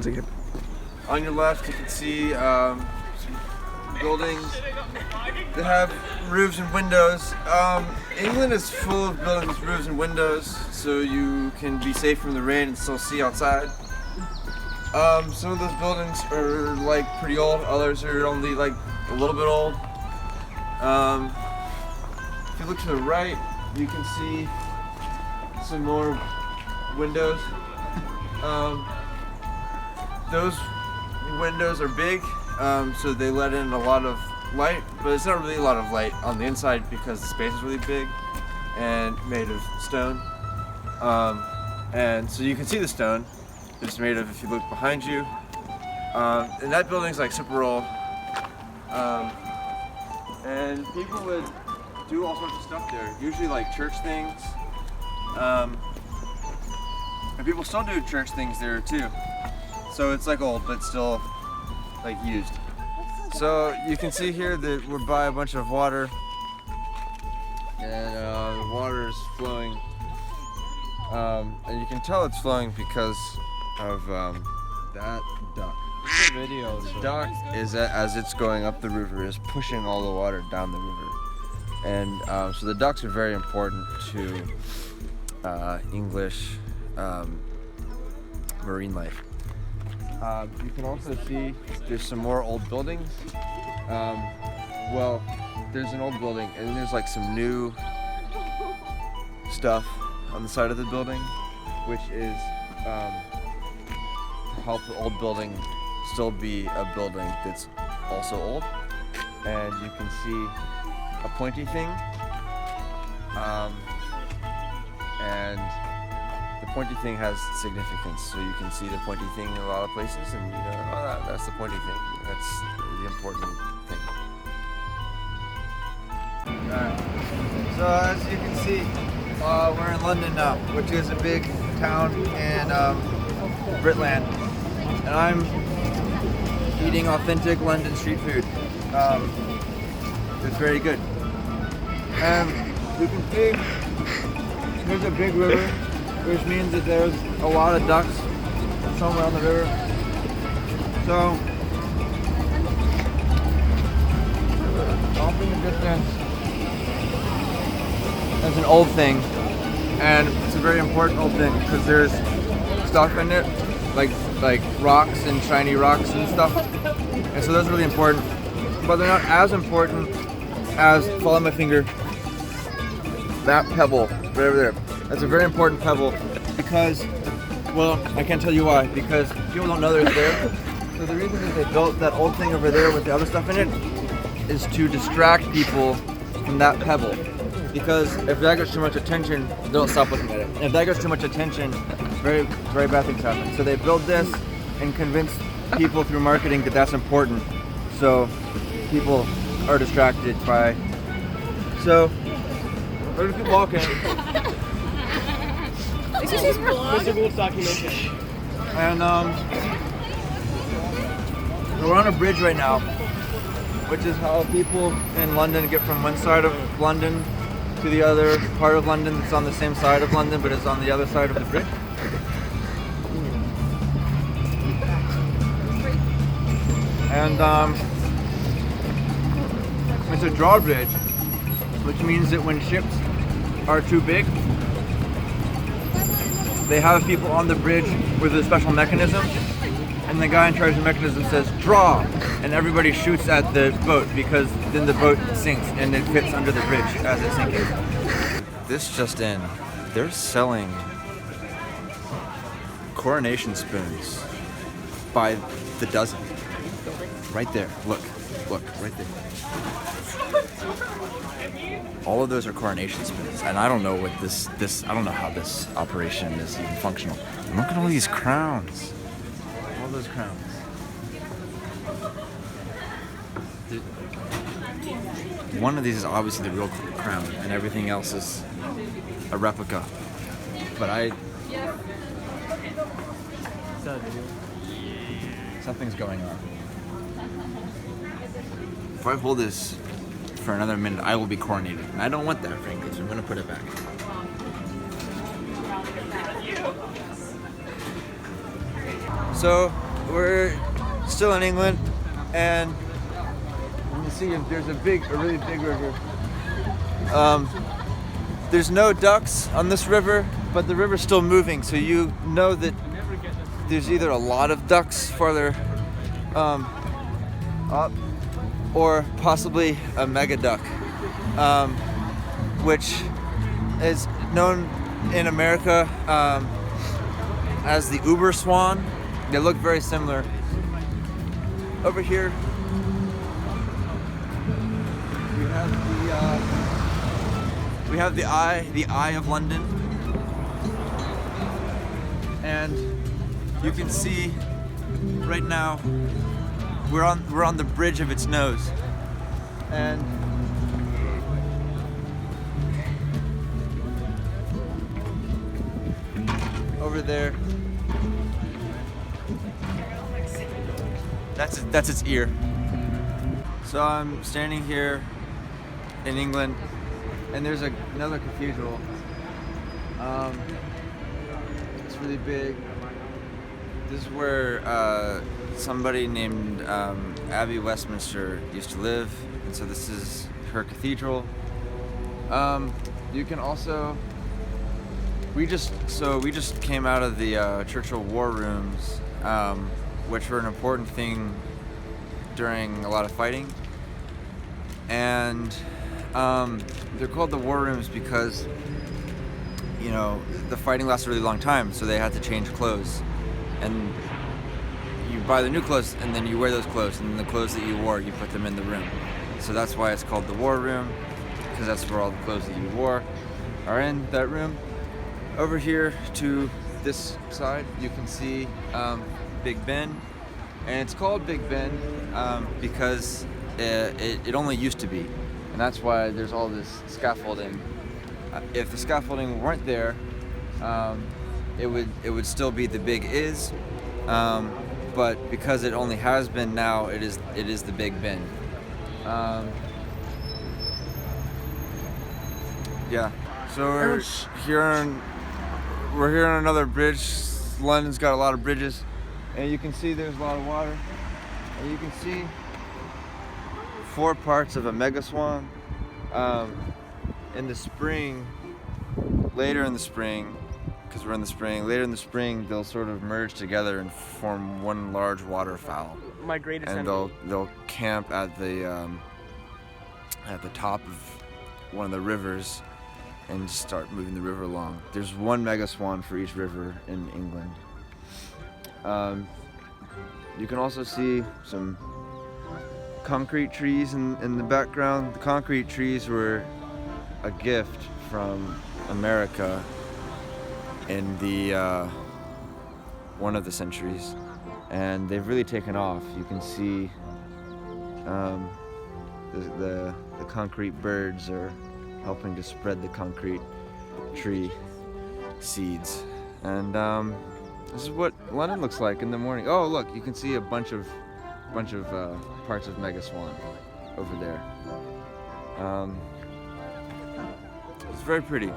again. On your left, you can see some buildings that have roofs and windows. England is full of buildings with roofs and windows, so you can be safe from the rain and still see outside. Some of those buildings are like pretty old, others are only like a little bit old. If you look to the right, you can see some more windows. Those windows are big, so they let in a lot of light, but it's not really a lot of light on the inside because the space is really big and made of stone. And so you can see the stone. It's made of, if you look behind you. And that building's like super old. And people would do all sorts of stuff there, usually like church things. And people still do church things there too. So it's like old, but still like used. So you can see here that we're by a bunch of water, and the water is flowing. And you can tell it's flowing because of that duck. It's a video. The duck is, as it's going up the river, is pushing all the water down the river. And so the ducks are very important to English marine life. You can also see there's some more old buildings. Well, there's an old building and then there's like some new stuff on the side of the building, which is to help the old building still be a building that's also old. And you can see a pointy thing, and the pointy thing has significance. So you can see the pointy thing in a lot of places, and you know, oh, that's the pointy thing. That's the important thing. Alright. So as you can see, we're in London now, which is a big town in Britland, and I'm eating authentic London street food. It's very good. And you can see there's a big river, which means that there's a lot of ducks somewhere on the river. So, off in the distance, there's an old thing, and it's a very important old thing because there's stuff in it, like rocks and shiny rocks and stuff, and so that's really important. But they're not as important as, follow my finger, that pebble right over there. That's a very important pebble because, well, I can't tell you why, because people don't know that it's there. So the reason that they built that old thing over there with the other stuff in it is to distract people from that pebble. Because if that gets too much attention, they'll stop looking at it. And if that gets too much attention, very, very bad things happen. So they built this and convinced people through marketing that that's important. So people are distracted by. So we're gonna keep walking. This is his vlog. Mr. Gould's documentary. And we're on a bridge right now, which is how people in London get from one side of London to the other part of London that's on the same side of London, but is on the other side of the bridge. And it's a drawbridge, which means that when ships are too big, they have people on the bridge with a special mechanism, and the guy in charge of the mechanism says, draw, and everybody shoots at the boat because then the boat sinks and it fits under the bridge as it's sinking. This just in, they're selling coronation spoons by the dozen. Right there, look, right there. All of those are coronation spoons, and I don't know what I don't know how this operation is even functional. And look at all these crowns. All those crowns. One of these is obviously the real crown, and everything else is a replica. But something's going on. If I hold this for another minute, I will be coronated. And I don't want that, frankly, so I'm going to put it back. So, we're still in England, and you can see there's a really big river. There's no ducks on this river, but the river's still moving, so you know that there's either a lot of ducks farther up, or possibly a mega duck, which is known in America as the Uber swan. They look very similar. Over here, we have the Eye of London, and you can see right now we're on the bridge of its nose, and over there, that's its ear. So I'm standing here in England, and there's another cathedral. It's really big. This is where somebody named Abbey Westminster used to live, and so this is her cathedral. You can also, we just came out of the Churchill War Rooms, which were an important thing during a lot of fighting, and they're called the War Rooms because, you know, the fighting lasted a really long time, so they had to change clothes, and you buy the new clothes, and then you wear those clothes, and then the clothes that you wore, you put them in the room. So that's why it's called the War Room, because that's where all the clothes that you wore are in that room. Over here to this side, you can see Big Ben, and it's called Big Ben because it only used to be, and that's why there's all this scaffolding. If the scaffolding weren't there, it would still be the Big Is, but because it only has been now, it is the Big Ben. Yeah. So we're here on another bridge. London's got a lot of bridges, and you can see there's a lot of water, and you can see 4 parts of a mega swan. In the spring, later in the spring, because we're in the spring, later in the spring, they'll sort of merge together and form one large waterfowl. My greatest and enemy. they'll camp at the top of one of the rivers and start moving the river along. There's one mega swan for each river in England. You can also see some concrete trees in the background. The concrete trees were a gift from America in the one of the centuries, and they've really taken off. You can see the concrete birds are helping to spread the concrete tree seeds, and this is what London looks like in the morning. Oh, look, you can see a bunch of parts of Mega Swan over there. It's very pretty.